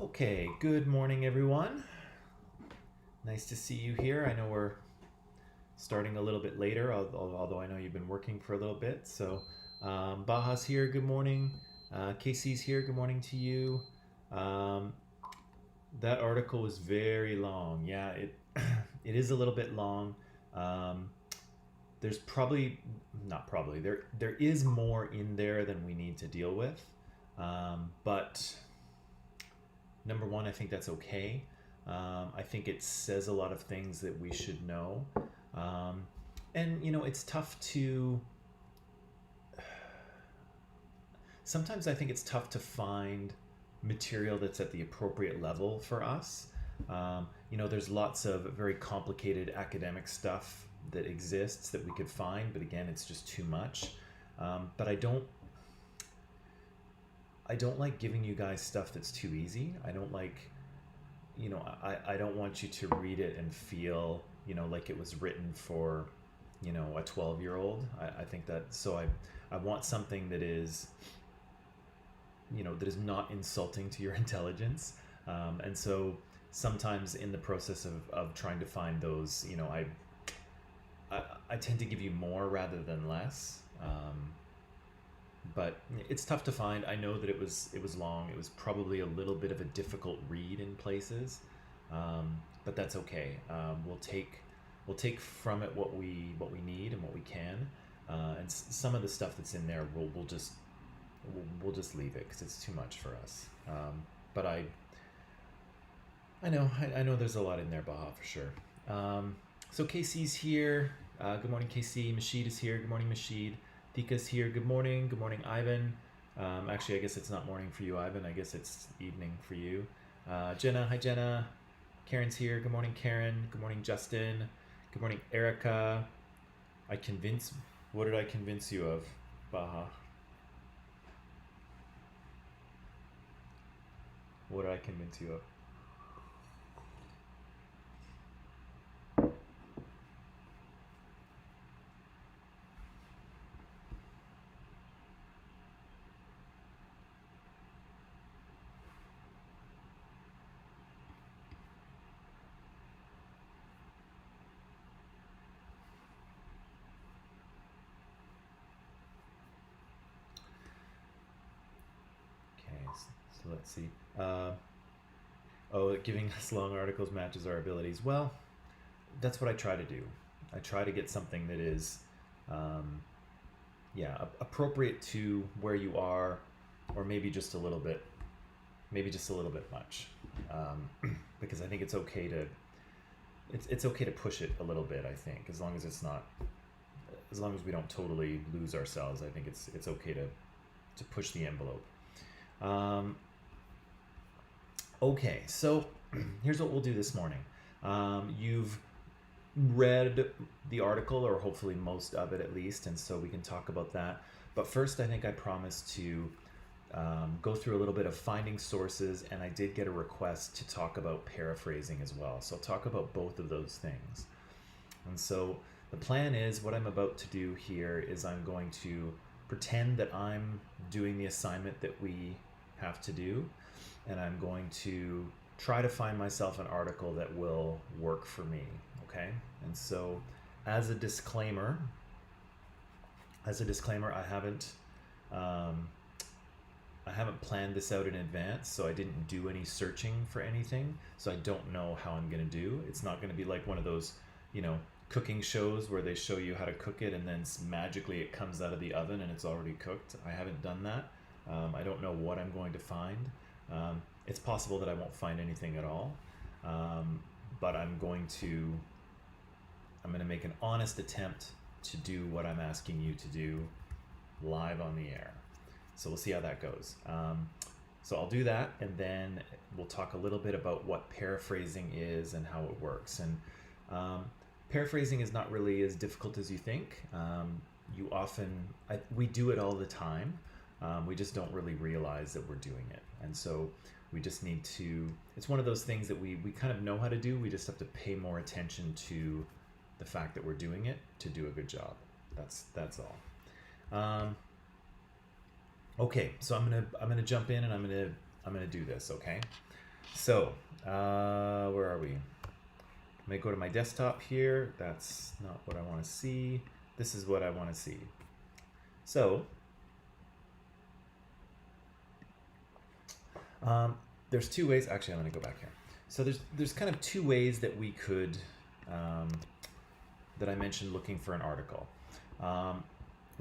Okay, good morning, everyone. Nice to see you here. I know we're starting a little bit later, although I know you've been working for a little bit. So, Baja's here. Good morning. Casey's here. Good morning to you. Um, that article was very long. Yeah, it it is a little bit long. Um, there's probably not probably there is more in there than we need to deal with, but number one, I think that's okay. I think it says a lot of things that we should know. Um, and, it's tough to. Sometimes I think it's tough to find material that's at the appropriate level for us. There's lots of very complicated academic stuff that exists that we could find, but again, it's just too much. But I don't like giving you guys stuff that's too easy. I don't like I don't want you to read it and feel, like it was written for, a 12-year-old. I think that, so I want something that is not insulting to your intelligence. And so sometimes in the process of trying to find those, I tend to give you more rather than less. But it's tough to find. I know that it was long. It was probably a little bit of a difficult read in places, but that's okay. We'll take from it what we need and what we can, and some of the stuff that's in there we'll just leave it because it's too much for us. But I know there's a lot in there, Baha, for sure. So Casey's here. Good morning, Casey. Mashid is here. Good morning, Mashid. Tika's here. Good morning. Good morning, Ivan. Actually, I guess it's not morning for you, Ivan. I guess it's evening for you. Jenna. Hi, Jenna. Karen's here. Good morning, Karen. Good morning, Justin. Good morning, Erica. What did I convince you of, Baha? What did I convince you of? Okay, so let's see. Giving us long articles matches our abilities. Well, that's what I try to do. I try to get something that is, um, yeah, appropriate to where you are, or maybe just a little bit much, because I think it's okay to push it a little bit. I think as long as we don't totally lose ourselves, I think it's okay to push the envelope. Um, okay, so here's what we'll do this morning. You've read the article, or hopefully most of it at least, and so we can talk about that. But first, I think I promised to go through a little bit of finding sources, and I did get a request to talk about paraphrasing as well. So I'll talk about both of those things. And so the plan is, what I'm about to do here is I'm going to pretend that I'm doing the assignment that we have to do, and I'm going to try to find myself an article that will work for me. Okay? And so, as a disclaimer, I haven't um, I haven't planned this out in advance, so I didn't do any searching for anything. So I don't know how I'm gonna do. It's not gonna be like one of those, cooking shows where they show you how to cook it and then magically it comes out of the oven and it's already cooked. I haven't done that. I don't know what I'm going to find. It's possible that I won't find anything at all, um, but I'm going to make an honest attempt to do what I'm asking you to do live on the air. So we'll see how that goes. So I'll do that, and then we'll talk a little bit about what paraphrasing is and how it works. And paraphrasing is not really as difficult as you think. We do it all the time. We just don't really realize that we're doing it. And so we just need to, it's one of those things that we kind of know how to do. We just have to pay more attention to the fact that we're doing it to do a good job. That's all. Okay, so I'm gonna jump in and I'm gonna do this. Okay. So, where are we? I may go to my desktop here. That's not what I want to see. This is what I want to see. So, there's two ways. Actually, I'm going to go back here. So there's kind of two ways that we could that I mentioned looking for an article.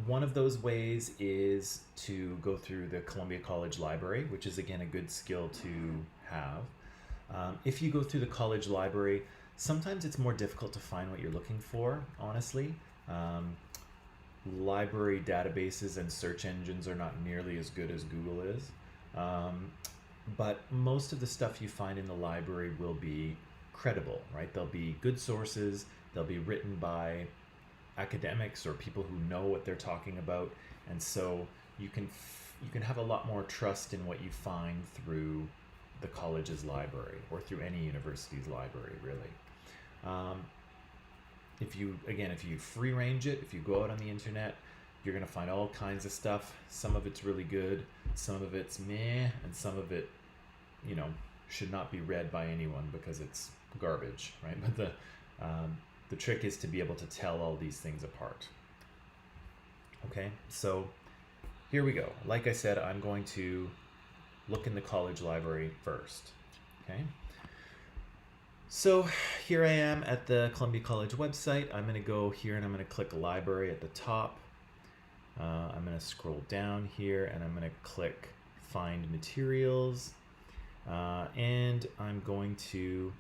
One of those ways is to go through the Columbia College Library, which is again a good skill to have. If you go through the college library, sometimes it's more difficult to find what you're looking for, honestly. Library databases and search engines are not nearly as good as Google is. But most of the stuff you find in the library will be credible, right? They'll be good sources, they'll be written by academics or people who know what they're talking about, and so you can have a lot more trust in what you find through the college's library or through any university's library, really. If you free range it, if you go out on the internet, you're going to find all kinds of stuff. Some of it's really good, some of it's meh, and some of it, should not be read by anyone because it's garbage, right? But the trick is to be able to tell all these things apart. Okay, so here we go. Like I said, I'm going to look in the college library first. Okay. So here I am at the Columbia College website. I'm going to go here and I'm going to click library at the top. I'm going to scroll down here and I'm going to click find materials. And I'm going to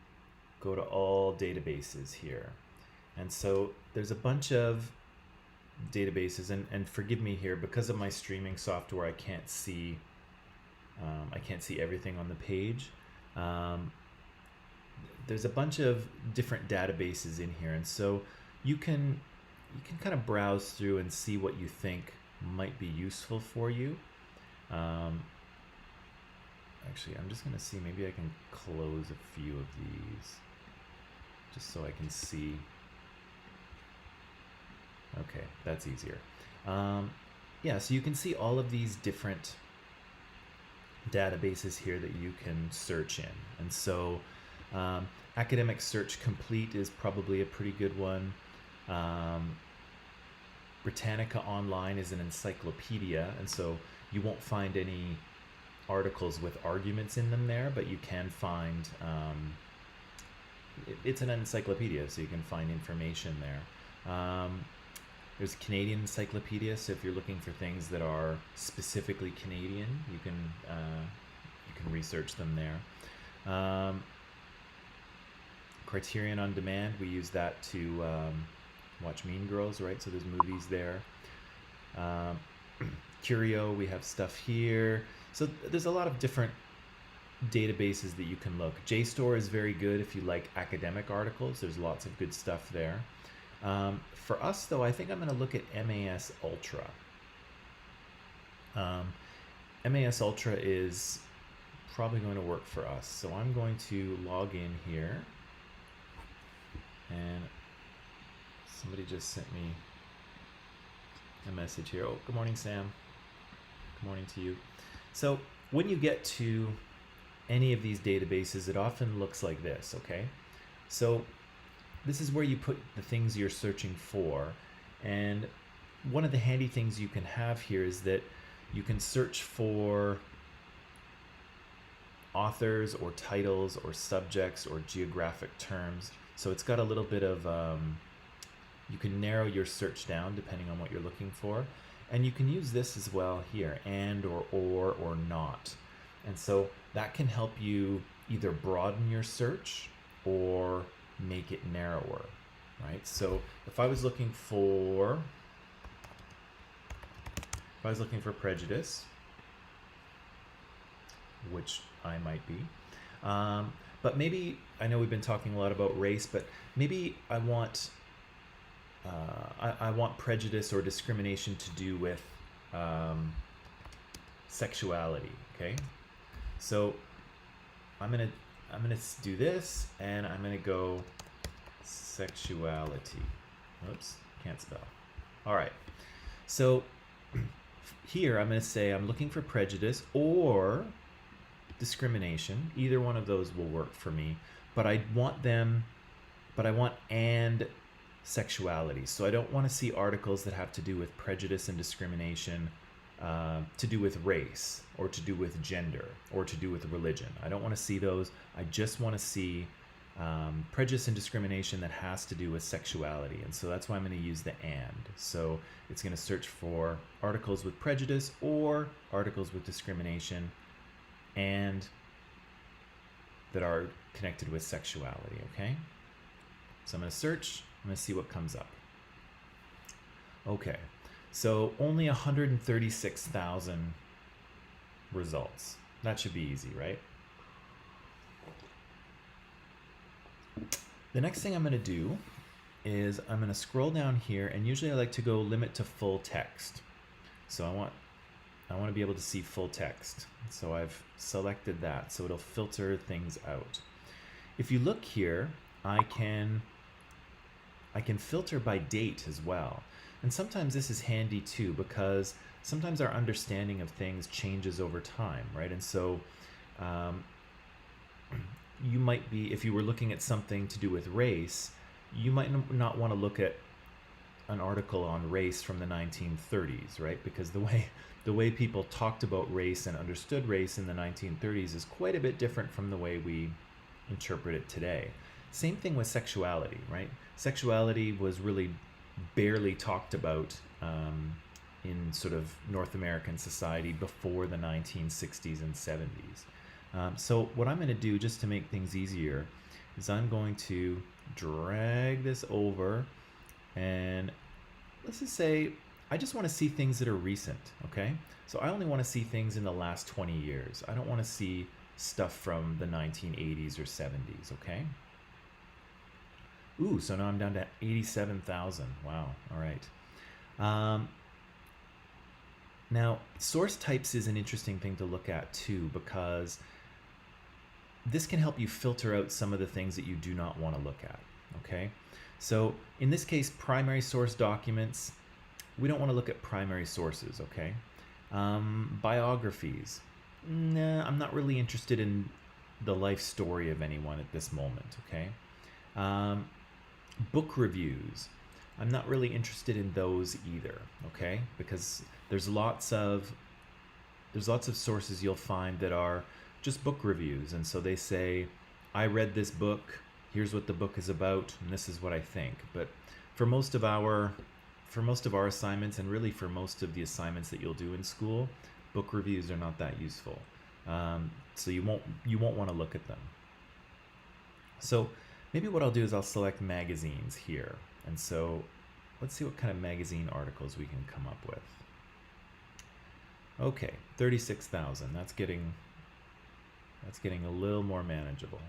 go to all databases here. And so there's a bunch of databases, and forgive me here, because of my streaming software, I can't see everything on the page. There's a bunch of different databases in here, and so you can kind of browse through and see what you think might be useful for you. Actually, I'm just going to see, maybe I can close a few of these just so I can see. Okay, that's easier. Yeah, so you can see all of these different databases here that you can search in. And so Academic Search Complete is probably a pretty good one. Britannica Online is an encyclopedia, and so you won't find any articles with arguments in them there, but you can find, it's an encyclopedia, so you can find information there. There's Canadian Encyclopedia, so if you're looking for things that are specifically Canadian, you can research them there. Criterion on Demand, we use that to watch Mean Girls, right? So there's movies there. Curio, we have stuff here. So there's a lot of different databases that you can look. JSTOR is very good if you like academic articles. There's lots of good stuff there. For us, though, I think I'm going to look at MAS Ultra. MAS Ultra is probably going to work for us. So I'm going to log in here. And somebody just sent me a message here. Oh, good morning, Sam. Good morning to you. So when you get to any of these databases, it often looks like this, okay? So this is where you put the things you're searching for. And one of the handy things you can have here is that you can search for authors or titles or subjects or geographic terms. So it's got a little bit of, you can narrow your search down depending on what you're looking for. And you can use this as well here, and or not. And so that can help you either broaden your search or make it narrower, right? So if I was looking for prejudice, which I might be, but maybe, I know we've been talking a lot about race, but maybe I want prejudice or discrimination to do with sexuality. Okay, so I'm gonna do this, and I'm gonna go sexuality. Oops, can't spell. All right, so here I'm gonna say I'm looking for prejudice, or discrimination. Either one of those will work for me, but I want and sexuality. So I don't want to see articles that have to do with prejudice and discrimination, to do with race, or to do with gender, or to do with religion. I don't want to see those. I just want to see prejudice and discrimination that has to do with sexuality. And so that's why I'm going to use the and. So it's going to search for articles with prejudice or articles with discrimination and that are connected with sexuality, okay? So I'm going to search. I'm going to see what comes up. Okay, so only 136,000 results. That should be easy, right? The next thing I'm going to do is I'm going to scroll down here, and usually I like to go limit to full text. So I want to be able to see full text. So I've selected that, so it'll filter things out. If you look here, I can filter by date as well. And sometimes this is handy too, because sometimes our understanding of things changes over time, right? And so you might be, if you were looking at something to do with race, you might not want to look at an article on race from the 1930s, right? Because the way people talked about race and understood race in the 1930s is quite a bit different from the way we interpret it today. Same thing with sexuality, right? Sexuality was really barely talked about in sort of North American society before the 1960s and 70s. So what I'm going to do, just to make things easier, is I'm going to drag this over, and let's just say I just want to see things that are recent, okay? So I only want to see things in the last 20 years. I don't want to see stuff from the 1980s or 70s, okay? Ooh, so now I'm down to 87,000. Wow, all right. Now, source types is an interesting thing to look at too, because this can help you filter out some of the things that you do not want to look at, okay? So in this case, primary source documents, we don't want to look at primary sources, okay? Biographies, nah, I'm not really interested in the life story of anyone at this moment, okay? Book reviews, I'm not really interested in those either, okay? Because there's lots of sources you'll find that are just book reviews, and so they say, I read this book, here's what the book is about, and this is what I think. But for most of our assignments, and really for most of the assignments that you'll do in school, book reviews are not that useful. So you won't want to look at them. So maybe what I'll do is I'll select magazines here, and so let's see what kind of magazine articles we can come up with. Okay, 36,000. That's getting a little more manageable.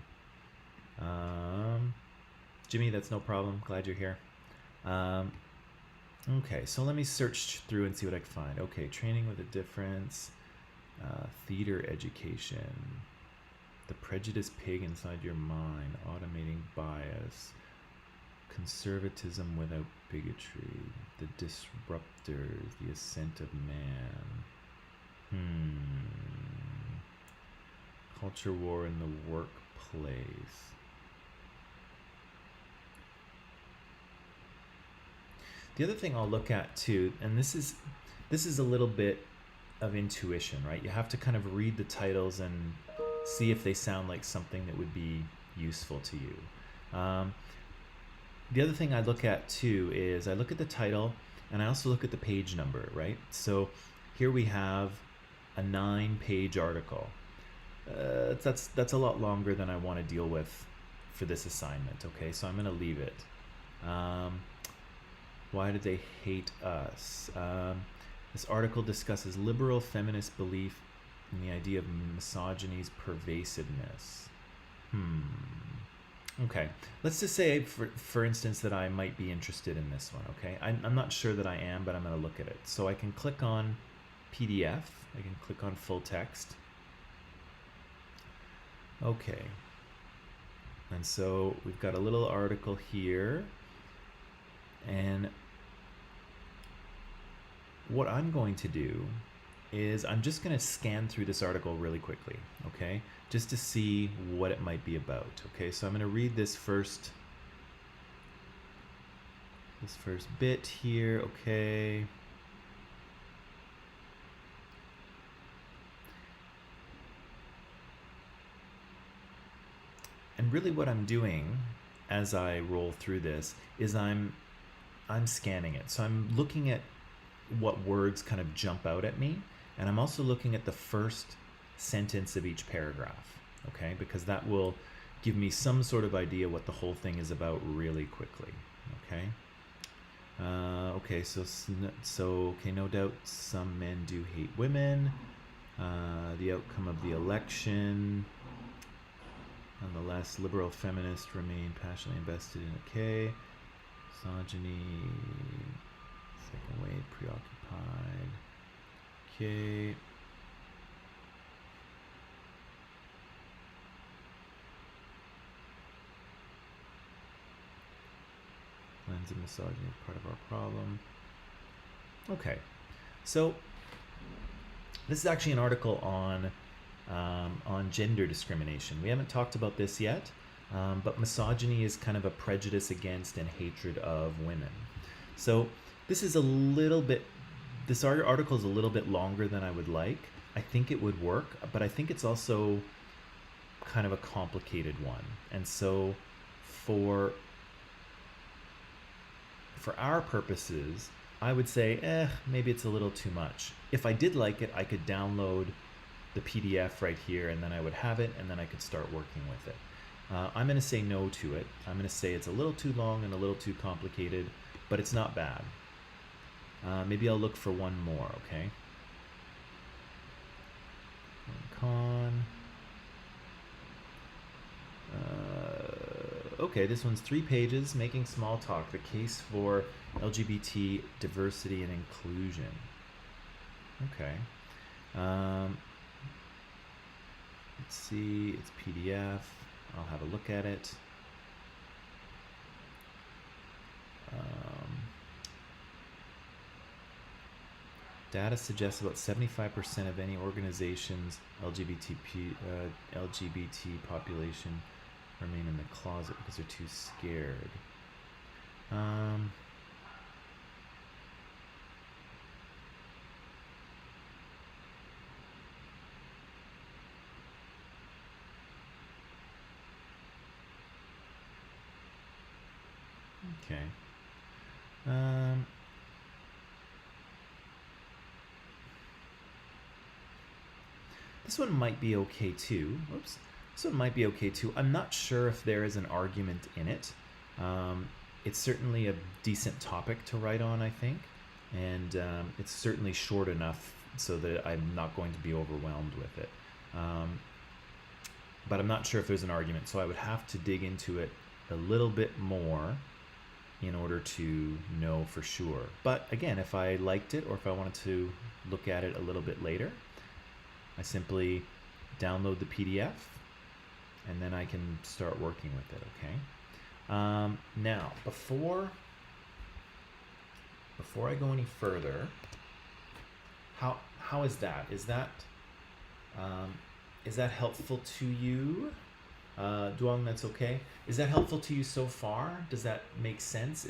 Jimmy, that's no problem. Glad you're here. Okay, so let me search through and see what I can find. Okay, training with a difference, theater education, the prejudiced pig inside your mind, automating bias, conservatism without bigotry, the disruptors, the ascent of man. Culture war in the workplace. The other thing I'll look at too, and this is a little bit of intuition, right? You have to kind of read the titles and see if they sound like something that would be useful to you. The other thing I look at too is I look at the title, and I also look at the page number, right? So here we have a 9-page article. That's a lot longer than I want to deal with for this assignment, okay? So I'm going to leave it. Why did they hate us? This article discusses liberal feminist belief in the idea of misogyny's pervasiveness. Okay, let's just say, for instance, that I might be interested in this one, okay? I'm not sure that I am, but I'm going to look at it. So I can click on PDF. I can click on full text. Okay. And so we've got a little article here. And what I'm going to do is I'm just going to scan through this article really quickly, okay? Just to see what it might be about, okay? So I'm going to read this first bit here, okay? And really what I'm doing as I roll through this is I'm scanning it. So I'm looking at what words kind of jump out at me, and I'm also looking at the first sentence of each paragraph, okay? Because that will give me some sort of idea what the whole thing is about really quickly, okay? Okay, okay, no doubt some men do hate women. The outcome of the election. Nonetheless, liberal feminists remain passionately invested in misogyny, second wave, preoccupied. Okay. Lens of misogyny is part of our problem. Okay, so this is actually an article on gender discrimination. We haven't talked about this yet, but misogyny is kind of a prejudice against and hatred of women. So this is a little bit, this article is a little bit longer than I would like. I think it would work, but I think it's also kind of a complicated one. And so for our purposes, I would say, maybe it's a little too much. If I did like it, I could download the PDF right here, and then I would have it, and then I could start working with it. I'm going to say no to it. I'm going to say it's a little too long and a little too complicated, but it's not bad. Maybe I'll look for one more, okay? Con. Okay, this one's 3 pages, Making Small Talk, the case for LGBT diversity and inclusion. Okay. Let's see, it's PDF. I'll have a look at it. Data suggests about 75% of any organization's LGBT population remain in the closet because they're too scared. Okay. This one might be okay too. Whoops. This one might be okay too. I'm not sure if there is an argument in it. It's certainly a decent topic to write on, I think. And it's certainly short enough so that I'm not going to be overwhelmed with it. But I'm not sure if there's an argument, so I would have to dig into it a little bit more in order to know for sure. But again, if I liked it or if I wanted to look at it a little bit later, I simply download the PDF and then I can start working with it, okay? Now, before I go any further, how is that? Is that helpful to you? Duong, that's okay. Is that helpful to you so far? Does that make sense?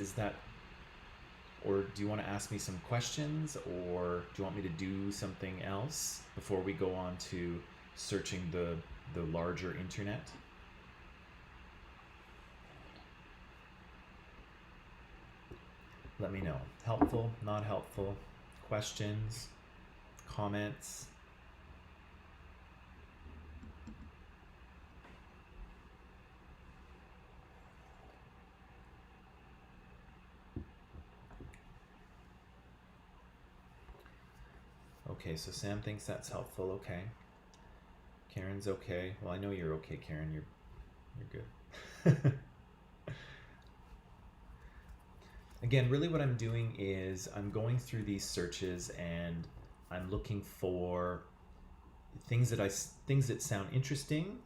Or do you want to ask me some questions, or do you want me to do something else before we go on to searching the larger internet? Let me know. Helpful, not helpful, questions, comments. Okay, so Sam thinks that's helpful. Okay. Karen's okay. Well, I know you're okay, Karen. You're good. Again, really what I'm doing is I'm going through these searches and I'm looking for things that sound interesting.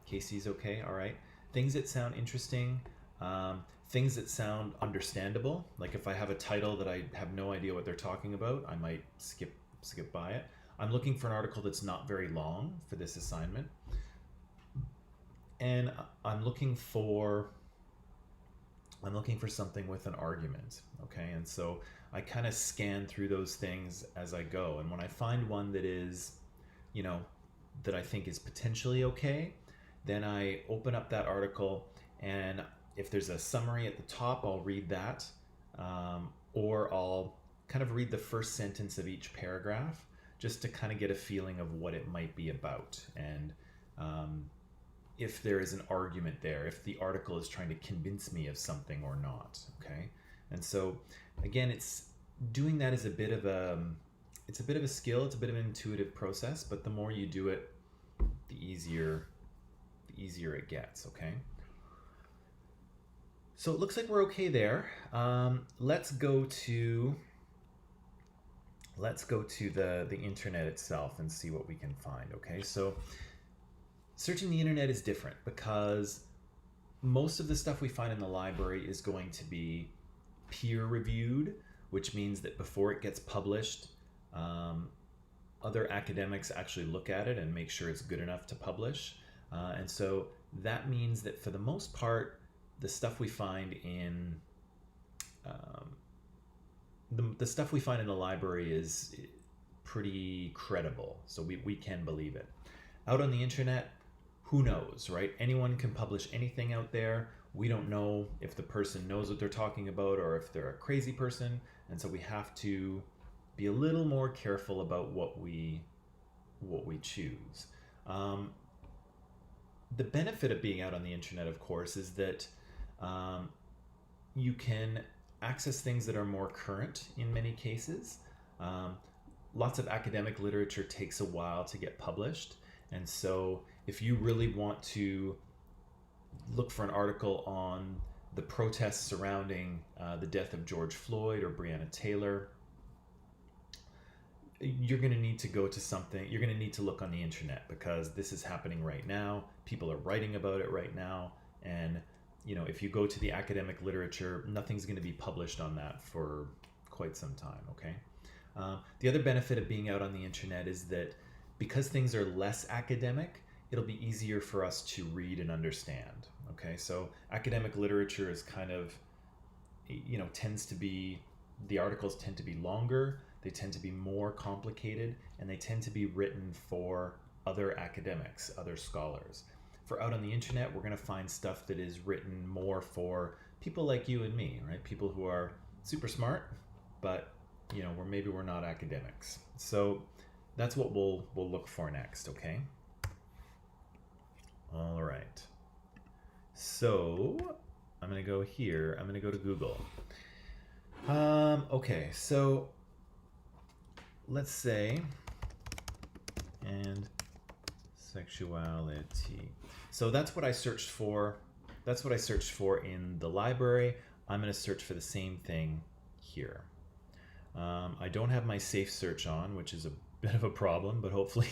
Casey's okay. All right. Things that sound interesting. Things that sound understandable. Like if I have a title that I have no idea what they're talking about, I might skip skip by it. I'm looking for an article that's not very long for this assignment. And I'm looking for something with an argument, okay? And so I kind of scan through those things as I go. And when I find one that is, that I think is potentially okay, then I open up that article, and if there's a summary at the top, I'll read that, or I'll kind of read the first sentence of each paragraph just to kind of get a feeling of what it might be about, and if there is an argument there, if the article is trying to convince me of something or not, okay? And so again, it's doing that is a bit of a skill, it's a bit of an intuitive process, but the more you do it, the easier it gets, okay? So it looks like we're okay there. Let's go to the internet itself and see what we can find, okay? So searching the internet is different because most of the stuff we find in the library is going to be peer reviewed, which means that before it gets published, other academics actually look at it and make sure it's good enough to publish. And so that means that for the most part, the stuff we find in the stuff we find in the library is pretty credible, so we can believe it. Out on the internet, who knows, right? Anyone can publish anything out there. We don't know if the person knows what they're talking about or if they're a crazy person, and so we have to be a little more careful about what we choose. The benefit of being out on the internet, of course, is that you can access things that are more current in many cases. Lots of academic literature takes a while to get published, and so if you really want to look for an article on the protests surrounding the death of George Floyd or Breonna Taylor, you're going to need to go to something, you're going to need to look on the internet because this is happening right now. People are writing about it right now. And, if you go to the academic literature, nothing's going to be published on that for quite some time, okay? The other benefit of being out on the internet is that because things are less academic, it'll be easier for us to read and understand, okay? So academic literature is kind of, the articles tend to be longer, they tend to be more complicated, and they tend to be written for other academics, other scholars. For out on the internet, we're going to find stuff that is written more for people like you and me, right? People who are super smart, but we're not academics. So that's what we'll look for next, okay? All right. So I'm going to go here. I'm going to go to Google. Okay, so let's say, and sexuality. So that's what I searched for. That's what I searched for in the library. I'm going to search for the same thing here. I don't have my safe search on, which is a bit of a problem, but hopefully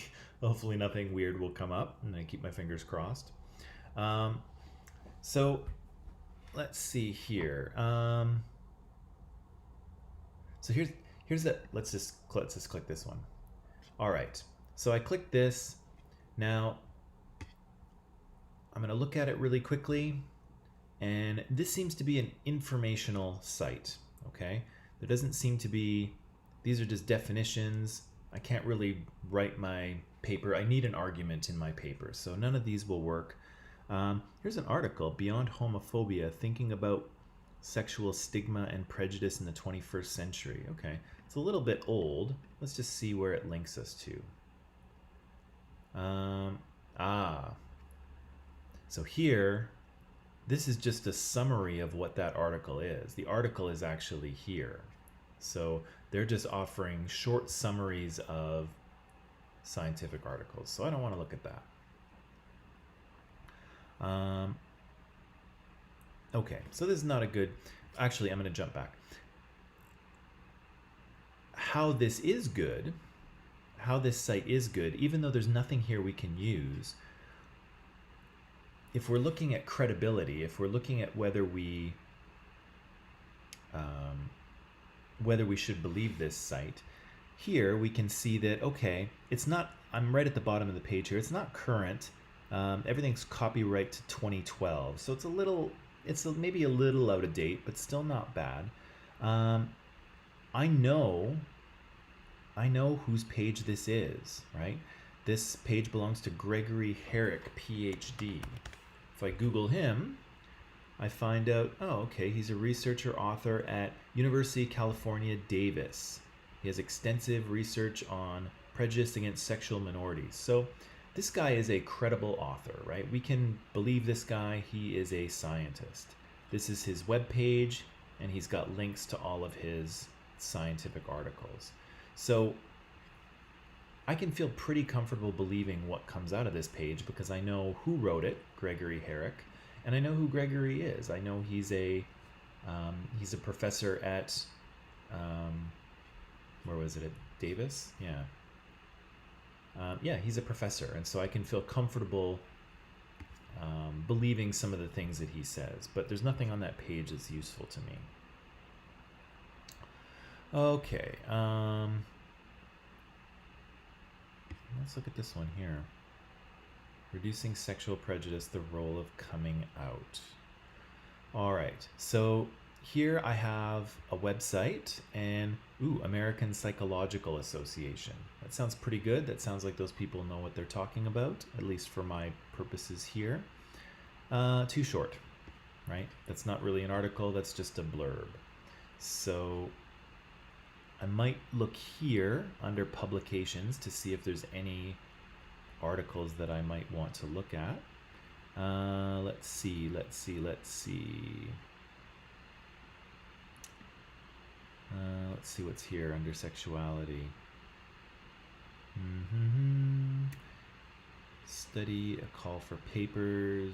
nothing weird will come up, and I keep my fingers crossed. So let's see here. So here's the, let's just click this one. All right, so I clicked this. Now I'm going to look at it really quickly, and this seems to be an informational site, okay? There doesn't seem to be, these are just definitions. I can't really write my paper. I need an argument in my paper, so none of these will work. Here's an article, Beyond Homophobia, Thinking About Sexual Stigma and Prejudice in the 21st Century. Okay, it's a little bit old. Let's just see where it links us to. So here, this is just a summary of what that article is. The article is actually here. So they're just offering short summaries of scientific articles. So I don't want to look at that. Okay, so this is not a good, actually I'm going to jump back. How this is good, how this site is good, even though there's nothing here we can use, if we're looking at credibility, if we're looking at whether we should believe this site, here we can see that, okay, it's not, I'm right at the bottom of the page here, it's not current. Everything's copyright to 2012, so it's a little, maybe a little out of date, but still not bad. I know whose page this is, right? This page belongs to Gregory Herrick, PhD. If I Google him, I find out, oh, okay, he's a researcher author at University of California, Davis. He has extensive research on prejudice against sexual minorities. So this guy is a credible author, right? We can believe this guy. He is a scientist. This is his webpage, and he's got links to all of his scientific articles. So I can feel pretty comfortable believing what comes out of this page because I know who wrote it, Gregory Herrick, and I know who Gregory is. I know he's a professor at where was it, at Davis? Yeah. Yeah, he's a professor, and so I can feel comfortable believing some of the things that he says, but there's nothing on that page that's useful to me. Okay, let's look at this one here. Reducing sexual prejudice, the role of coming out. All right, so here I have a website and, American Psychological Association. That sounds pretty good. That sounds like those people know what they're talking about, at least for my purposes here. Too short, right? That's not really an article, that's just a blurb. So I might look here under publications to see if there's any articles that I might want to look at. Let's see. Let's see what's here under sexuality. Study, a call for papers.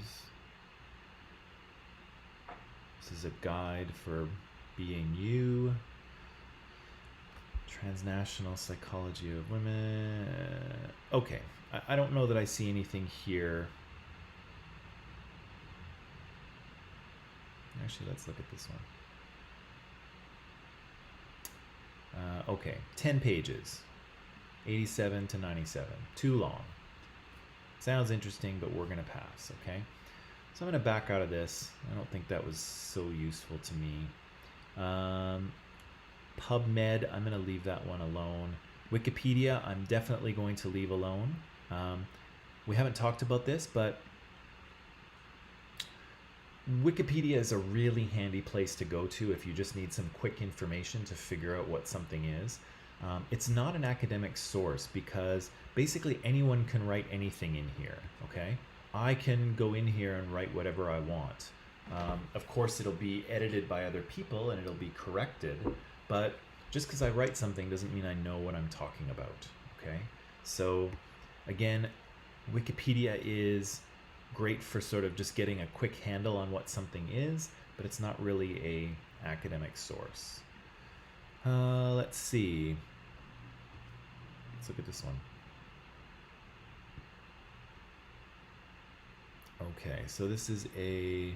This is a guide for being you. Transnational psychology of women. Okay, I don't know that I see anything here. Actually, let's look at this one. Okay, 10 pages, 87 to 97, too long. Sounds interesting, but we're gonna pass, okay? So I'm gonna back out of this. I don't think that was so useful to me. PubMed, I'm gonna leave that one alone. Wikipedia, I'm definitely going to leave alone. We haven't talked about this, but Wikipedia is a really handy place to go to if you just need some quick information to figure out what something is. It's not an academic source because basically anyone can write anything in here, okay? I can go in here and write whatever I want. Of course, it'll be edited by other people and it'll be corrected, but just because I write something doesn't mean I know what I'm talking about, okay? So again, Wikipedia is great for sort of just getting a quick handle on what something is, but it's not really a academic source. Let's see. Let's look at this one. Okay, so this is a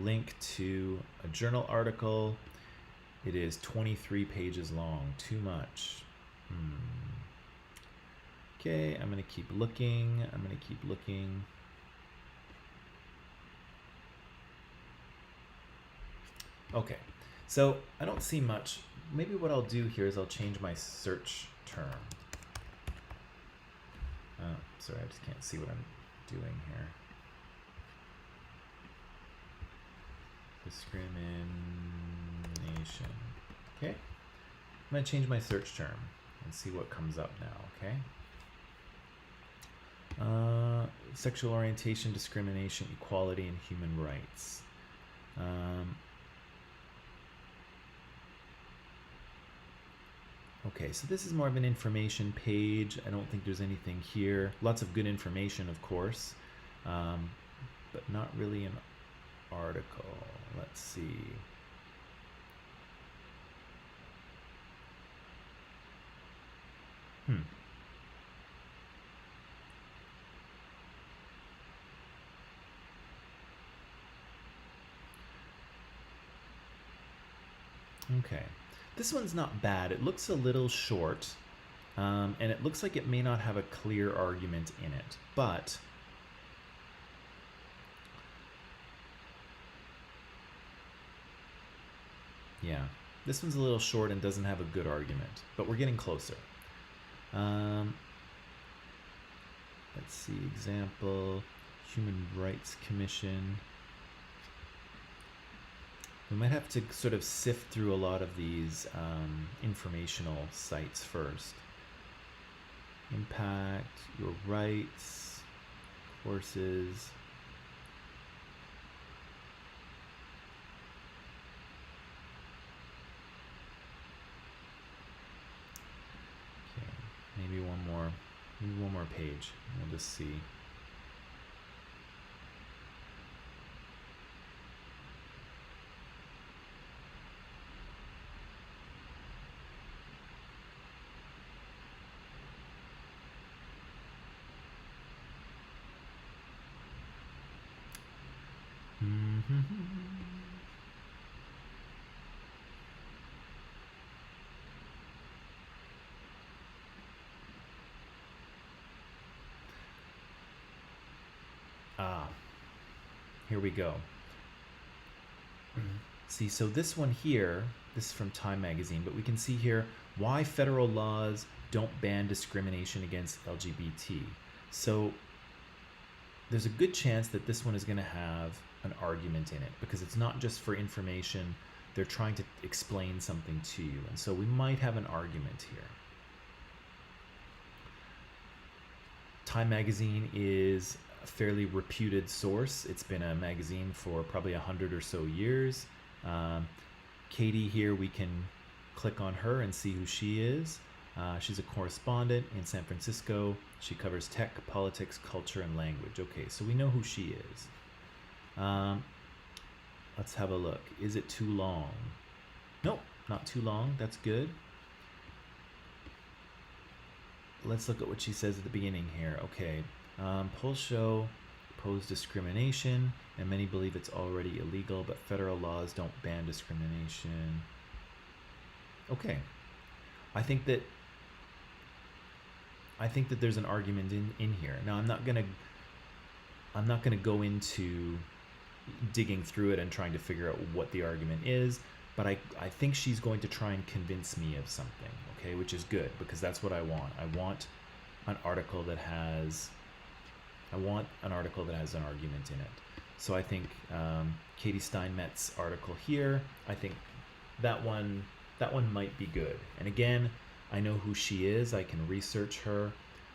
link to a journal article. It is 23 pages long, too much. Okay, I'm gonna keep looking. Okay, so I don't see much. Maybe what I'll do here is I'll change my search term. Oh, sorry, I just can't see what I'm doing here. Discrimination. Okay, I'm gonna change my search term and see what comes up now, okay? Sexual orientation, discrimination, equality, and human rights. Okay, so this is more of an information page. I don't think there's anything here. Lots of good information, of course, but not really an article. Let's see. Okay, this one's not bad. It looks a little short. And it looks like it may not have a clear argument in it, but yeah, this one's a little short and doesn't have a good argument, but we're getting closer. Um, let's see, example, Human Rights Commission. We might have to sort of sift through a lot of these informational sites first. Impact, your rights, courses. Okay, maybe one more page. We'll just see. Ah, here we go. See, so this one here, this is from Time Magazine, but we can see here why federal laws don't ban discrimination against LGBT. So there's a good chance that this one is going to have an argument in it because it's not just for information. They're trying to explain something to you. And so we might have an argument here. Time Magazine is a fairly reputed source. It's been a magazine for probably 100 or so years. Katie here, we can click on her and see who she is. She's a correspondent in San Francisco. She covers tech, politics, culture, and language. Okay, so we know who she is. Let's have a look. Is it too long? Nope, not too long. That's good. Let's look at what she says at the beginning here. Okay, polls show oppose discrimination, and many believe it's already illegal, but federal laws don't ban discrimination. Okay, I think that there's an argument in here. Now I'm not gonna go into digging through it and trying to figure out what the argument is, but I think she's going to try and convince me of something, okay, which is good because that's what I want. I want an article that has an argument in it. So I think Katie Steinmetz's article here, I think that one might be good. And again, I know who she is. I can research her.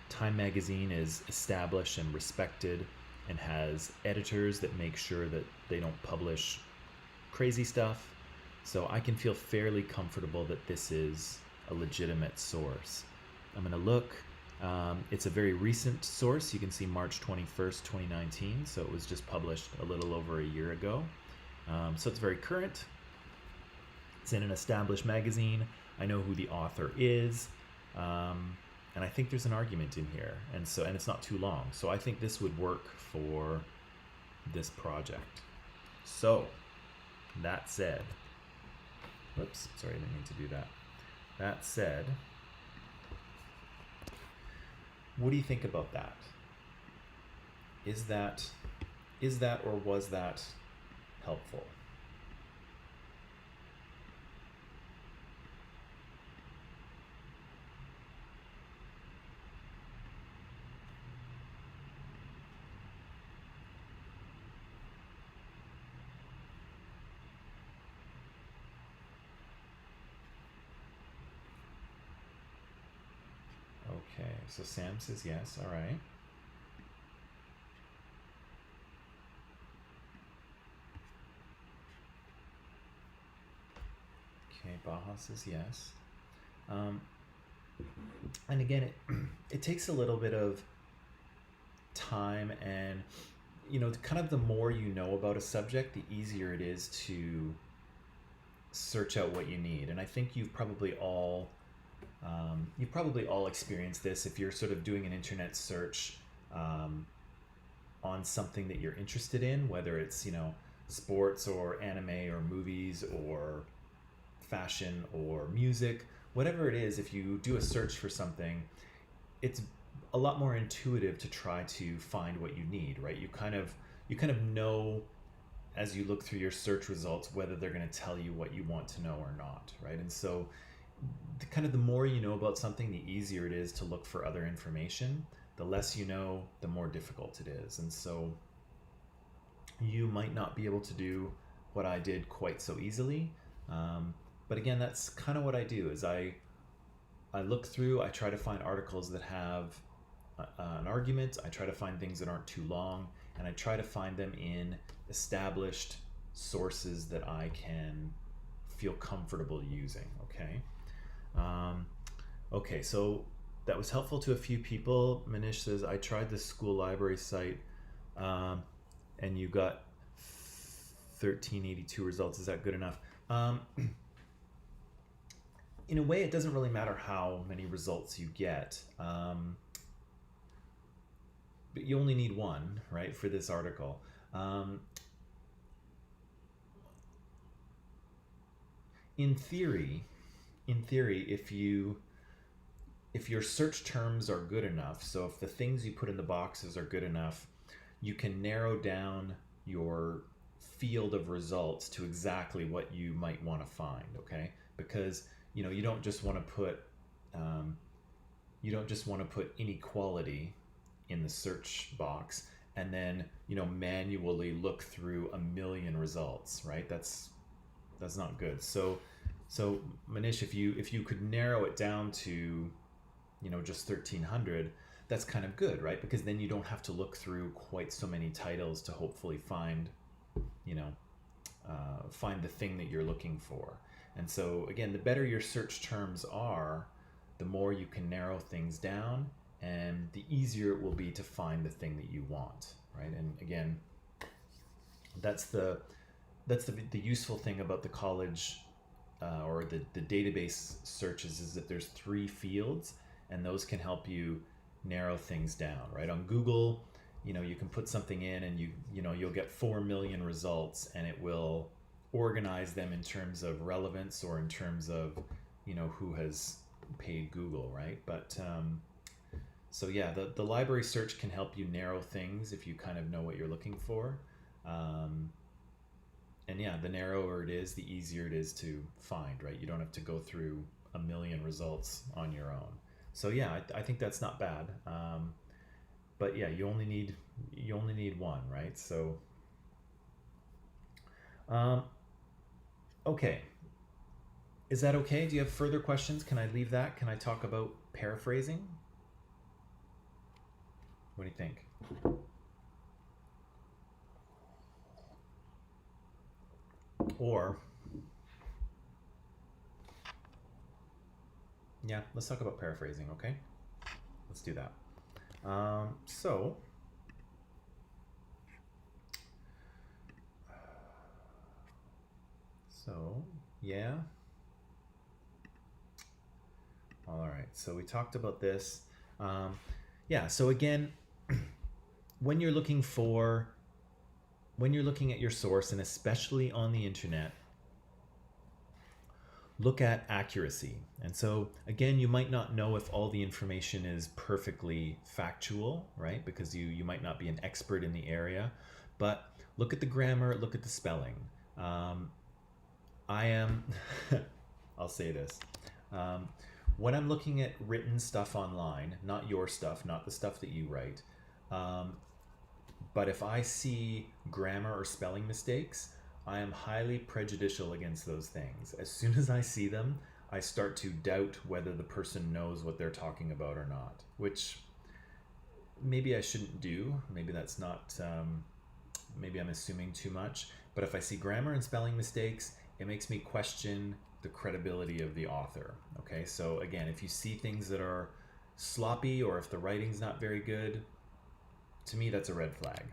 Time Magazine is established and respected and has editors that make sure that they don't publish crazy stuff. So I can feel fairly comfortable that this is a legitimate source. I'm going to look. It's a very recent source. You can see March 21st, 2019. So it was just published a little over a year ago. So it's very current. It's in an established magazine. I know who the author is. And I think there's an argument in here. And it's not too long. So I think this would work for this project. So that said, whoops, sorry, I didn't mean to do that. That said, what do you think about that? Is that or was that helpful? Okay, so Sam says yes, all right. Okay, Baja says yes. And again, it takes a little bit of time and, kind of the more you know about a subject, the easier it is to search out what you need. And I think you've probably all experienced this if you're sort of doing an internet search on something that you're interested in, whether it's, sports or anime or movies or fashion or music. whatever it is, if you do a search for something, it's a lot more intuitive to try to find what you need, right? You kind of know as you look through your search results whether they're going to tell you what you want to know or not, right? And so the more you know about something, the easier it is to look for other information. The less you know, the more difficult it is. And so you might not be able to do what I did quite so easily. But again, that's kind of what I do is I look through, I try to find articles that have an argument. I try to find things that aren't too long, and I try to find them in established sources that I can feel comfortable using. Okay, so that was helpful to a few people. Manish says, I tried the school library site, and you got 1382 results. Is that good enough? In a way, it doesn't really matter how many results you get. But you only need one, right, for this article. In theory, if your search terms are good enough, so if the things you put in the boxes are good enough, you can narrow down your field of results to exactly what you might want to find, okay? Because you don't just want to put inequality in the search box and then manually look through a million results, right? That's not good. So Manish, if you could narrow it down to just 1,300, that's kind of good, right? Because then you don't have to look through quite so many titles to hopefully find the thing that you're looking for. And so again, the better your search terms are, the more you can narrow things down, and the easier it will be to find the thing that you want, right? And again, that's the useful thing about the college or the database searches, is that there's 3 fields, and those can help you narrow things down, right? On Google, you can put something in and you'll get 4 million results, and it will organize them in terms of relevance or in terms of who has paid Google, right? But so yeah, the library search can help you narrow things if you kind of know what you're looking for. And yeah, the narrower it is, the easier it is to find, right? You don't have to go through a million results on your own. So yeah, I think that's not bad. But yeah, you only need one, right? So okay. Is that okay? Do you have further questions? Can I leave that? Can I talk about paraphrasing? What do you think? Or, yeah, let's talk about paraphrasing, okay? Let's do that. So, yeah. All right, so we talked about this. Yeah, so again, when you're looking at your source, and especially on the internet, look at accuracy. And so again, you might not know if all the information is perfectly factual, right? Because you might not be an expert in the area, but look at the grammar, look at the spelling. I'll say this. When I'm looking at written stuff online, not your stuff, not the stuff that you write, but if I see grammar or spelling mistakes, I am highly prejudicial against those things. As soon as I see them, I start to doubt whether the person knows what they're talking about or not, which maybe I shouldn't do. Maybe that's not, maybe I'm assuming too much. But if I see grammar and spelling mistakes, it makes me question the credibility of the author. Okay, so again, if you see things that are sloppy, or if the writing's not very good, to me, that's a red flag.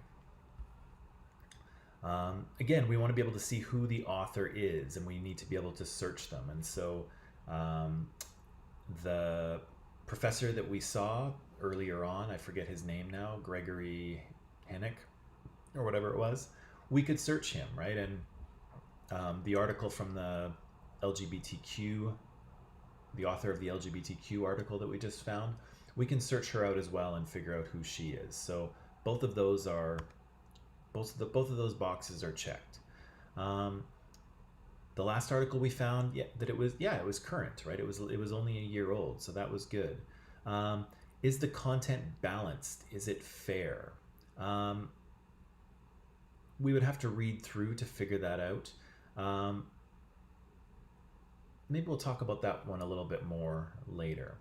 Again, we want to be able to see who the author is, and we need to be able to search them. And so the professor that we saw earlier on, I forget his name now, Gregory Hennick, or whatever it was, we could search him, right? And the article from the LGBTQ the author of the LGBTQ article that we just found, we can search her out as well and figure out who she is. So both of those boxes are checked. The last article we found, it was current, right? It was only a year old, so that was good. Is the content balanced? Is it fair? We would have to read through to figure that out. Maybe we'll talk about that one a little bit more later.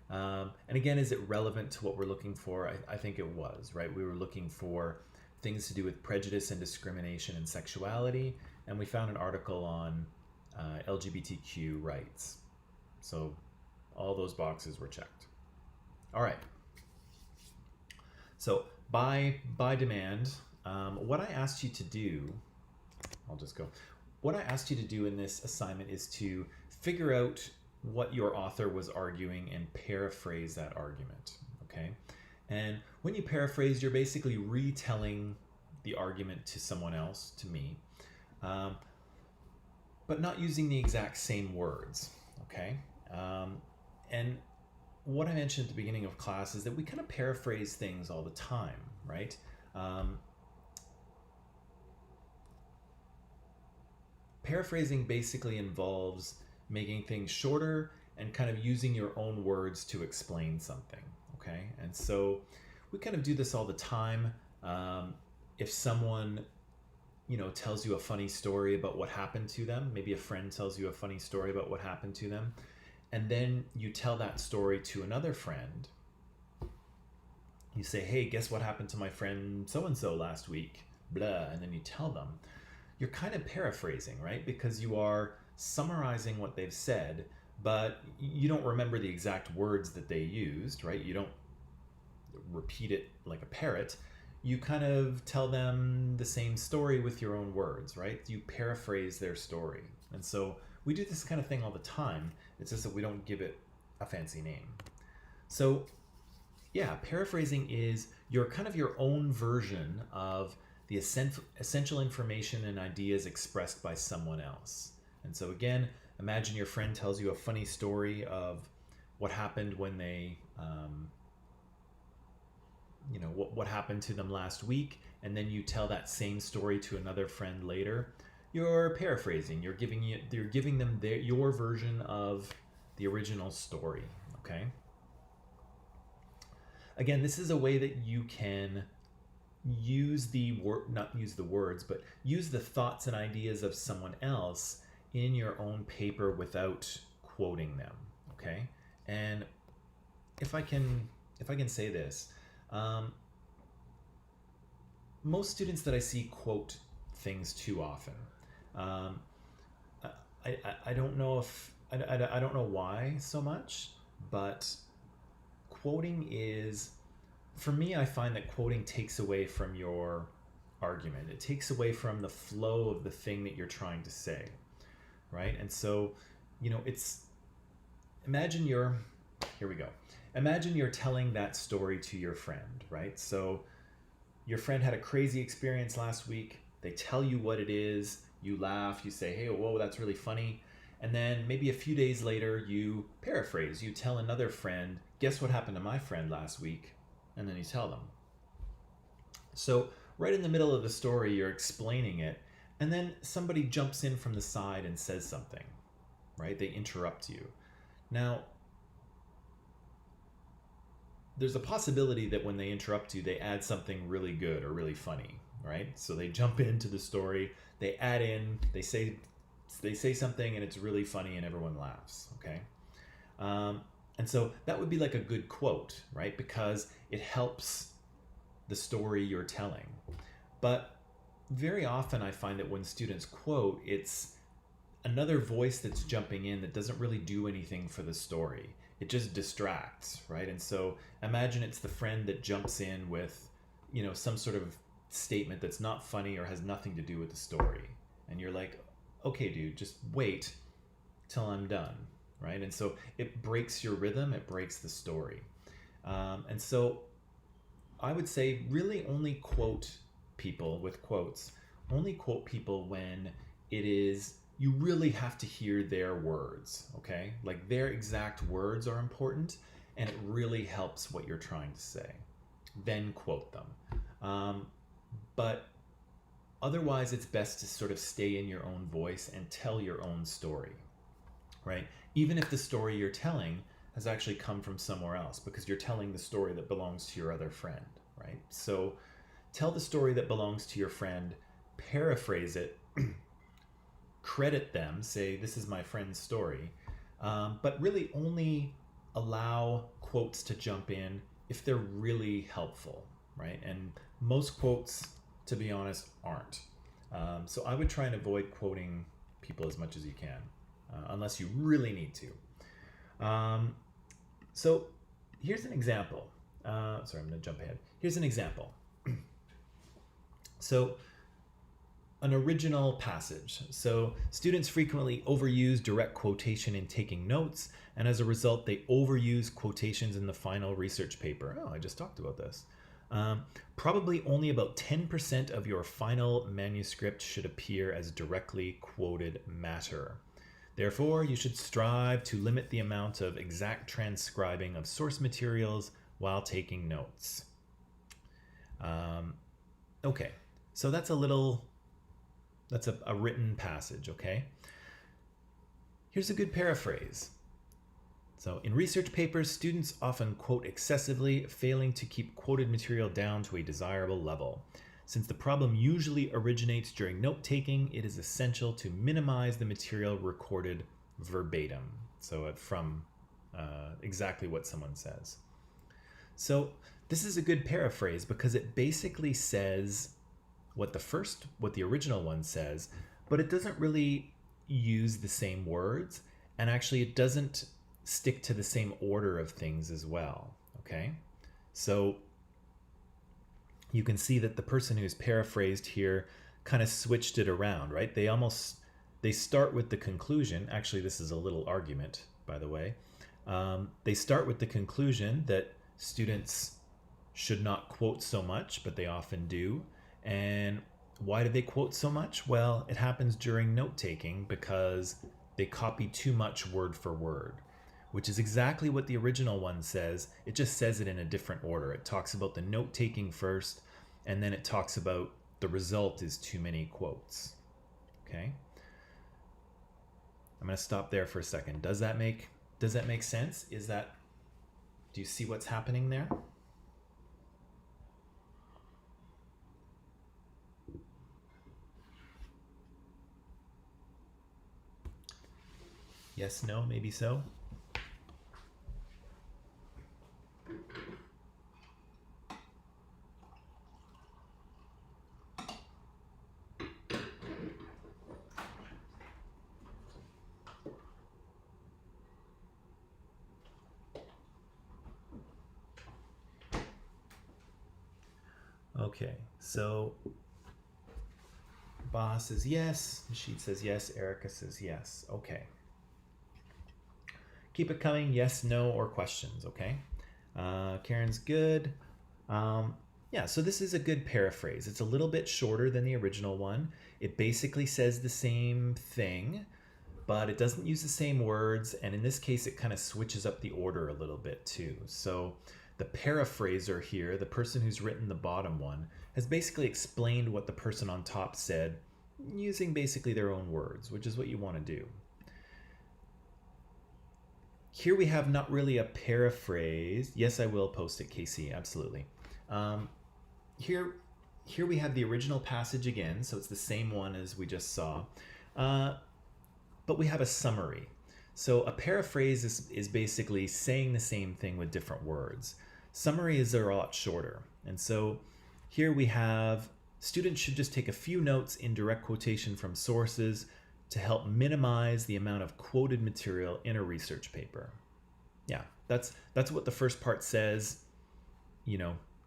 And again, is it relevant to what we're looking for? I think it was, right? We were looking for things to do with prejudice and discrimination and sexuality, and we found an article on LGBTQ rights. So all those boxes were checked. All right. So by demand, what I asked you to do, what I asked you to do in this assignment is to figure out what your author was arguing and paraphrase that argument, okay? And when you paraphrase, you're basically retelling the argument to someone else, to me, but not using the exact same words, okay? And what I mentioned at the beginning of class is that we kind of paraphrase things all the time, right? Paraphrasing basically involves making things shorter and kind of using your own words to explain something, okay? And so we kind of do this all the time. If someone, tells you a funny story about what happened to them, maybe a friend tells you a funny story about what happened to them, and then you tell that story to another friend, you say, hey, guess what happened to my friend so-and-so last week, blah, and then you tell them. You're kind of paraphrasing, right? Because you are summarizing what they've said, but you don't remember the exact words that they used, right? You don't repeat it like a parrot. You kind of tell them the same story with your own words, right? You paraphrase their story. And so we do this kind of thing all the time. It's just that we don't give it a fancy name. So yeah, paraphrasing is your own version of the essential information and ideas expressed by someone else. And so again, imagine your friend tells you a funny story of what happened when they, what happened to them last week, and then you tell that same story to another friend later. You're paraphrasing. You're giving them your version of the original story. Okay. Again, this is a way that you can use not use the words, but use the thoughts and ideas of someone else in your own paper without quoting them, okay? And if I can say this, most students that I see quote things too often. I don't know if I don't know why so much, but quoting is, for me, I find that quoting takes away from your argument. It takes away from the flow of the thing that you're trying to say, right? And so, imagine you're telling that story to your friend, right? So your friend had a crazy experience last week. They tell you what it is. You laugh. You say, hey, whoa, that's really funny. And then maybe a few days later, you paraphrase. You tell another friend, guess what happened to my friend last week? And then you tell them. So right in the middle of the story, you're explaining it, and then somebody jumps in from the side and says something, right? They interrupt you. Now, there's a possibility that when they interrupt you, they add something really good or really funny, right? So they jump into the story, they add in, they say something, and it's really funny and everyone laughs, okay? And so that would be like a good quote, right? Because it helps the story you're telling. But very often I find that when students quote, it's another voice that's jumping in that doesn't really do anything for the story. It just distracts, right? And so imagine it's the friend that jumps in with, some sort of statement that's not funny or has nothing to do with the story. And you're like, okay, dude, just wait till I'm done, right? And so it breaks your rhythm, it breaks the story. And so I would say really only quote people with quotes, only quote people when it is you really have to hear their words, okay? Like their exact words are important, and it really helps what you're trying to say. Then quote them. But otherwise, it's best to sort of stay in your own voice and tell your own story, right? Even if the story you're telling has actually come from somewhere else, because you're telling the story that belongs to your other friend, right? So tell the story that belongs to your friend, paraphrase it, credit them, say, this is my friend's story, but really only allow quotes to jump in if they're really helpful, right? And most quotes, to be honest, aren't. So I would try and avoid quoting people as much as you can, unless you really need to. So here's an example. Sorry, I'm going to jump ahead. Here's an example. So an original passage. So students frequently overuse direct quotation in taking notes, and as a result, they overuse quotations in the final research paper. Oh, I just talked about this. Probably only about 10% of your final manuscript should appear as directly quoted matter. Therefore, you should strive to limit the amount of exact transcribing of source materials while taking notes. Okay, so that's a written passage, okay? Here's a good paraphrase. So in research papers, students often quote excessively, failing to keep quoted material down to a desirable level. Since the problem usually originates during note-taking, it is essential to minimize the material recorded verbatim. So from exactly what someone says. So this is a good paraphrase because it basically says what the original one says, but it doesn't really use the same words, and actually it doesn't stick to the same order of things as well, okay? So you can see that the person who's paraphrased here kind of switched it around, right? They start with the conclusion. Actually, this is a little argument, by the way. They start with the conclusion that students should not quote so much, but they often do. And why do they quote so much? Well, it happens during note-taking because they copy too much word for word, which is exactly what the original one says. It just says it in a different order. It talks about the note-taking first, and then it talks about the result is too many quotes. Okay? I'm going to stop there for a second. Does that make sense? Do you see what's happening there? Yes, no, maybe so. Okay, so Baha says yes, Sheet says yes, Erica says yes. Okay. Keep it coming, yes, no, or questions, okay? Karen's good. Yeah, so this is a good paraphrase. It's a little bit shorter than the original one. It basically says the same thing, but it doesn't use the same words, and in this case, it kind of switches up the order a little bit too. So the paraphraser here, the person who's written the bottom one, has basically explained what the person on top said using basically their own words, which is what you want to do. Here we have not really a paraphrase. Yes, I will post it, Casey, absolutely. Here we have the original passage again, so it's the same one as we just saw. But we have a summary. So a paraphrase is basically saying the same thing with different words. Summaries are a lot shorter. And so here we have, students should just take a few notes in direct quotation from sources to help minimize the amount of quoted material in a research paper. Yeah, that's what the first part says,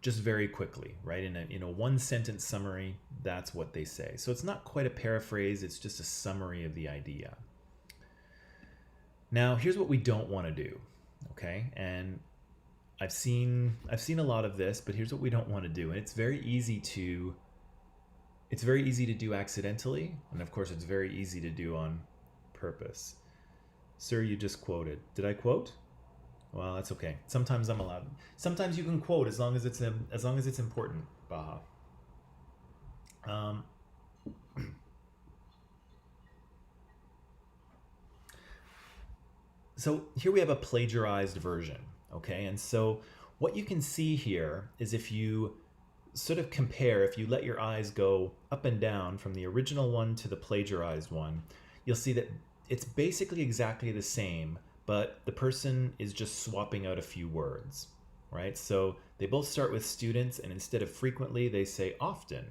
just very quickly, right? In a one sentence summary, that's what they say. So it's not quite a paraphrase, it's just a summary of the idea. Now, here's what we don't want to do, okay? And I've seen a lot of this, but here's what we don't want to do. And it's very easy to It's very easy to do accidentally, and of course it's very easy to do on purpose. Sir, you just quoted. Did I quote? Well, that's okay. Sometimes I'm allowed. Sometimes you can quote as long as it's important, Baha. So here we have a plagiarized version, okay? And so what you can see here is if you sort of compare, if you let your eyes go up and down from the original one to the plagiarized one, you'll see that it's basically exactly the same, but the person is just swapping out a few words, right? So they both start with students, and instead of frequently, they say often.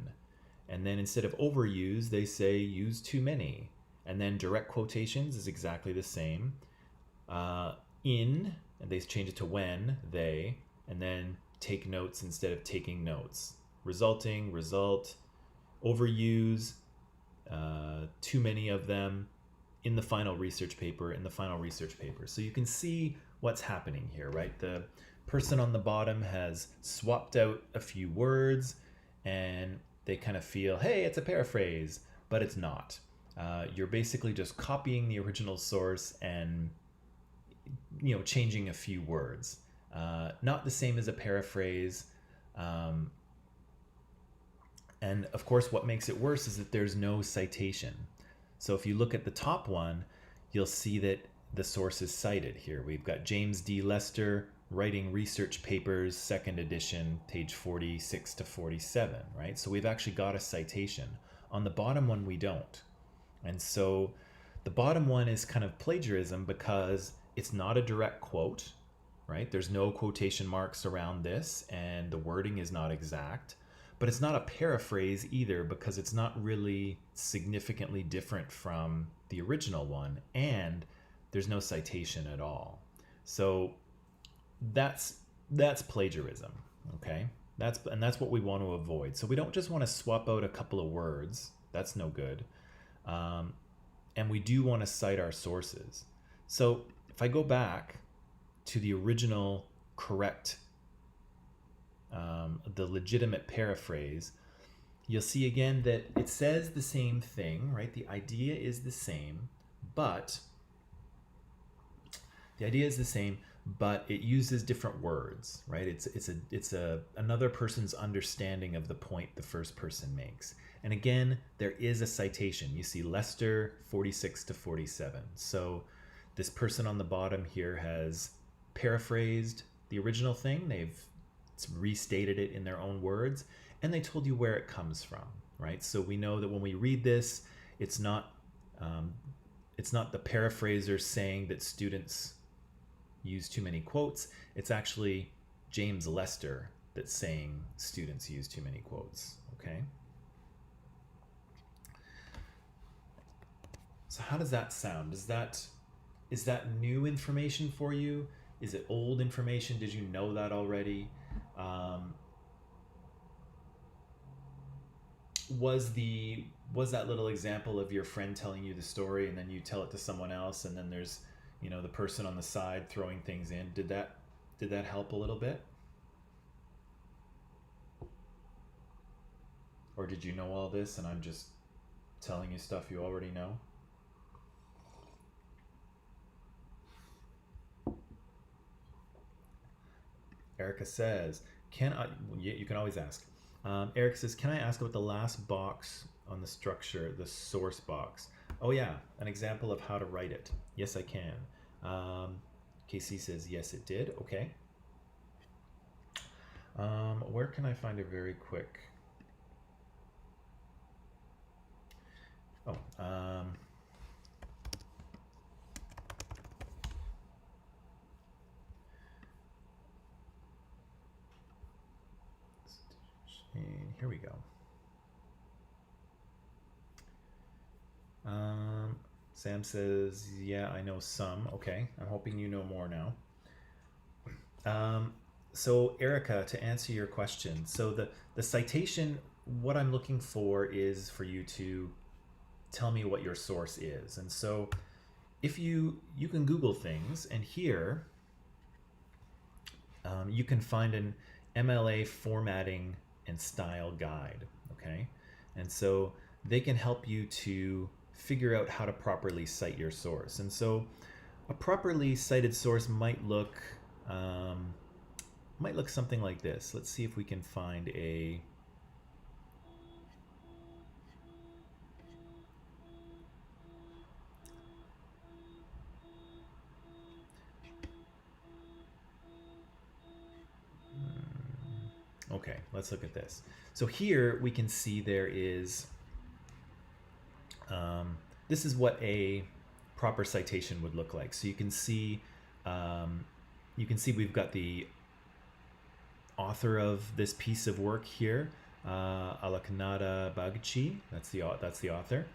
And then instead of overuse, they say use too many. And then direct quotations is exactly the same. In, and they change it to when, they, and then take notes instead of taking notes. Resulting, result, overuse, too many of them, in the final research paper, So you can see what's happening here, right? The person on the bottom has swapped out a few words and they kind of feel, hey, it's a paraphrase, but it's not. You're basically just copying the original source and changing a few words. Not the same as a paraphrase. And of course, what makes it worse is that there's no citation. So if you look at the top one, you'll see that the source is cited here. We've got James D. Lester, Writing Research Papers, 2nd edition, page 46 to 47, right? So we've actually got a citation. On the bottom one, we don't. And so the bottom one is kind of plagiarism because it's not a direct quote, right? There's no quotation marks around this, and the wording is not exact. But it's not a paraphrase either because it's not really significantly different from the original one, and there's no citation at all. So that's plagiarism, okay? That's what we want to avoid. So we don't just want to swap out a couple of words. That's no good. And we do want to cite our sources. So if I go back to the original correct, the legitimate paraphrase, you'll see again that it says the same thing, right? The idea is the same, but it uses different words, right? It's another person's understanding of the point the first person makes. And again, there is a citation. You see Lester 46 to 47. So this person on the bottom here has paraphrased the original thing. They've restated it in their own words, and they told you where it comes from, right? So we know that when we read this, it's not the paraphraser saying that students use too many quotes. It's actually James Lester that's saying students use too many quotes, okay? So how does that sound? Is that new information for you? Is it old information? Did you know that already? Was that little example of your friend telling you the story and then you tell it to someone else and then there's the person on the side throwing things in? Did that help a little bit? Or did you know all this and I'm just telling you stuff you already know? Erica says, you can always ask. Eric says, can I ask about the last box on the structure, the source box? Oh yeah, an example of how to write it. Yes, I can. KC says, yes, it did. Okay. Where can I find a very quick? Oh, here we go. Sam says, yeah, I know some. Okay, I'm hoping you know more now. So Erica, to answer your question, so the citation, what I'm looking for is for you to tell me what your source is. And so if you can Google things, and here you can find an MLA formatting and style guide, okay? And so they can help you to figure out how to properly cite your source. And so a properly cited source might look something like this. Let's see if we can find a okay, let's look at this. So here we can see there is this is what a proper citation would look like. So you can see we've got the author of this piece of work here, Alaknada Bagchi. That's the author.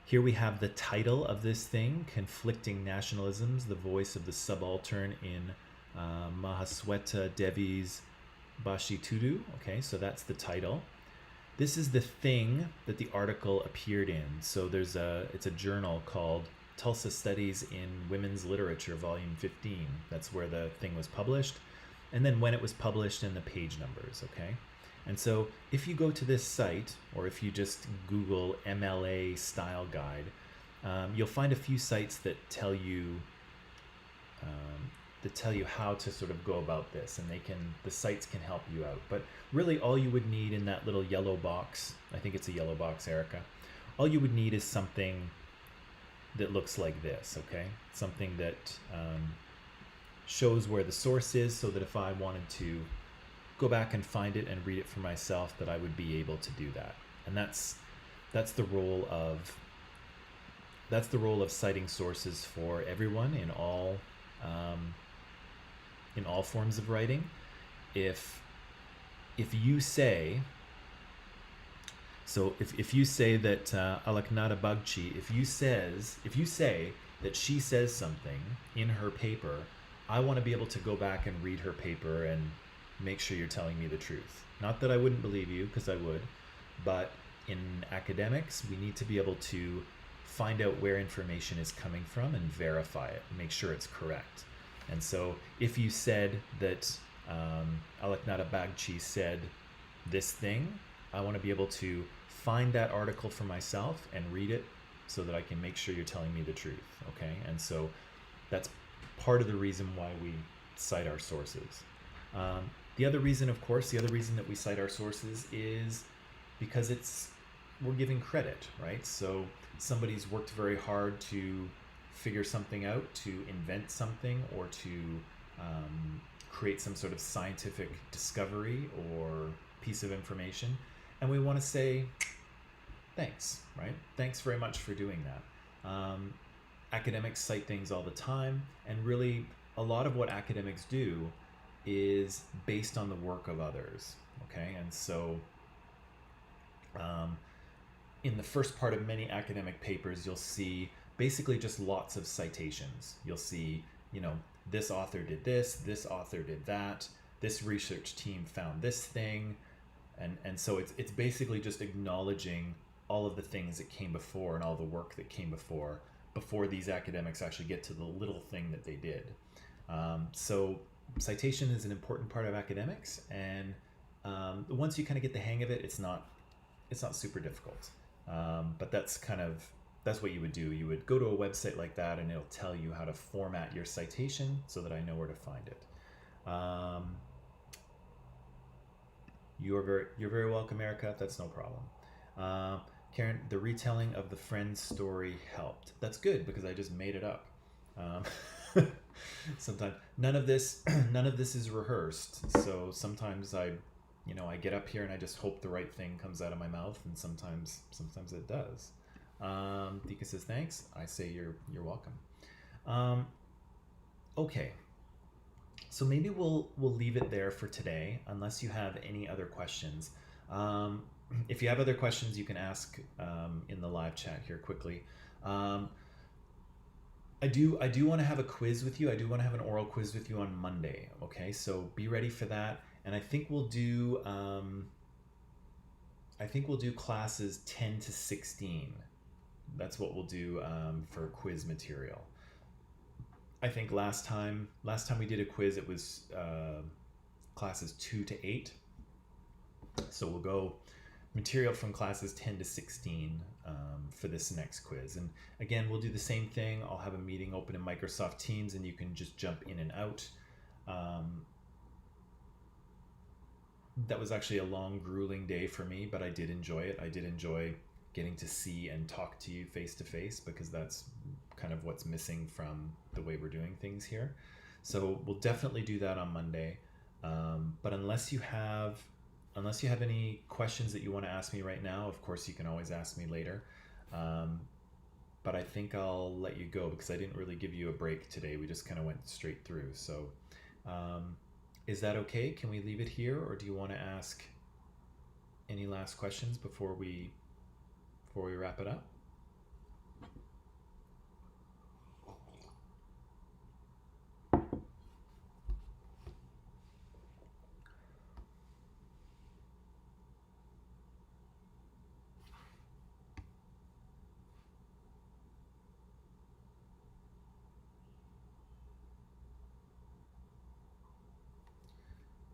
Here we have the title of this thing, Conflicting Nationalisms, the Voice of the Subaltern in Mahasweta Devi's Bashitudu. Okay, so that's the title. This is the thing that the article appeared in. So it's a journal called Tulsa Studies in Women's Literature, Volume 15. That's where the thing was published. And then when it was published and the page numbers, okay? And so if you go to this site, or if you just Google MLA style guide, you'll find a few sites that tell you how to sort of go about this, and the sites can help you out. But really all you would need in that little yellow box, I think it's a yellow box, Erica, all you would need is something that looks like this, okay? Something that shows where the source is, so that if I wanted to go back and find it and read it for myself, that I would be able to do that. And that's the role of citing sources for everyone in all forms of writing. If you say that Alaknada Bagchi, if you say that she says something in her paper, I want to be able to go back and read her paper and make sure you're telling me the truth. Not that I wouldn't believe you, because I would, but in academics, we need to be able to find out where information is coming from and verify it, make sure it's correct. And so if you said that Alaknada Bagchi said this thing, I want to be able to find that article for myself and read it so that I can make sure you're telling me the truth, okay? And so that's part of the reason why we cite our sources. The other reason that we cite our sources is because we're giving credit, right? So somebody's worked very hard to figure something out, to invent something, or to create some sort of scientific discovery or piece of information, and we want to say thanks, right? Thanks very much for doing that. Academics cite things all the time, and really a lot of what academics do is based on the work of others, okay? And so in the first part of many academic papers, you'll see basically just lots of citations. You'll see, this author did this author did that, this research team found this thing, and so it's basically just acknowledging all of the things that came before and all the work that came before these academics actually get to the little thing that they did. So citation is an important part of academics, and once you kind of get the hang of it, it's not super difficult. But that's what you would do. You would go to a website like that, and it'll tell you how to format your citation so that I know where to find it. You're very welcome, Erica. That's no problem. Karen, the retelling of the friend's story helped. That's good, because I just made it up. Sometimes none of this is rehearsed. So sometimes I get up here and I just hope the right thing comes out of my mouth, and sometimes it does. Dika says thanks. I say you're welcome. Okay. So maybe we'll leave it there for today, unless you have any other questions. If you have other questions, you can ask in the live chat here quickly. I do want to have a quiz with you. I do want to have an oral quiz with you on Monday. Okay, so be ready for that. And I think we'll do classes 10 to 16. That's what we'll do for quiz material. I think last time we did a quiz, it was classes 2 to 8. So we'll go material from classes 10 to 16 for this next quiz. And again, we'll do the same thing. I'll have a meeting open in Microsoft Teams and you can just jump in and out. That was actually a long, grueling day for me, but I did enjoy it. I did enjoy getting to see and talk to you face to face, because that's kind of what's missing from the way we're doing things here. So we'll definitely do that on Monday. But unless you have any questions that you want to ask me right now, of course you can always ask me later. But I think I'll let you go because I didn't really give you a break today. We just kind of went straight through. So is that okay? Can we leave it here, or do you want to ask any last questions before we wrap it up?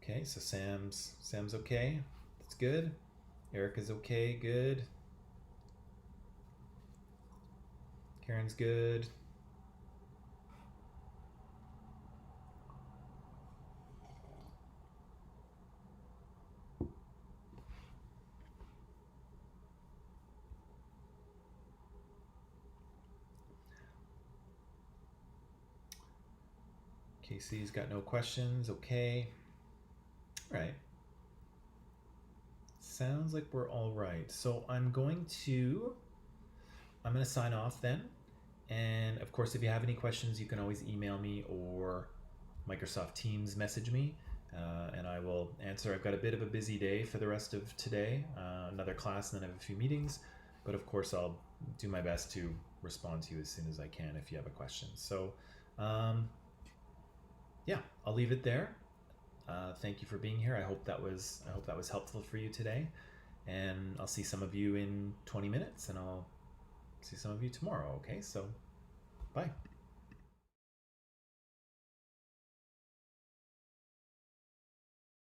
Okay, so Sam's okay. That's good. Erica's okay, good. Karen's good. Casey's got no questions. Okay. All right. Sounds like we're all right. So I'm going to sign off then. And of course, if you have any questions, you can always email me or Microsoft Teams message me, and I will answer. I've got a bit of a busy day for the rest of today, another class, and then I have a few meetings. But of course, I'll do my best to respond to you as soon as I can if you have a question. So yeah, I'll leave it there. Thank you for being here. I hope that was helpful for you today. And I'll see some of you in 20 minutes, and I'll see some of you tomorrow. Okay, so bye.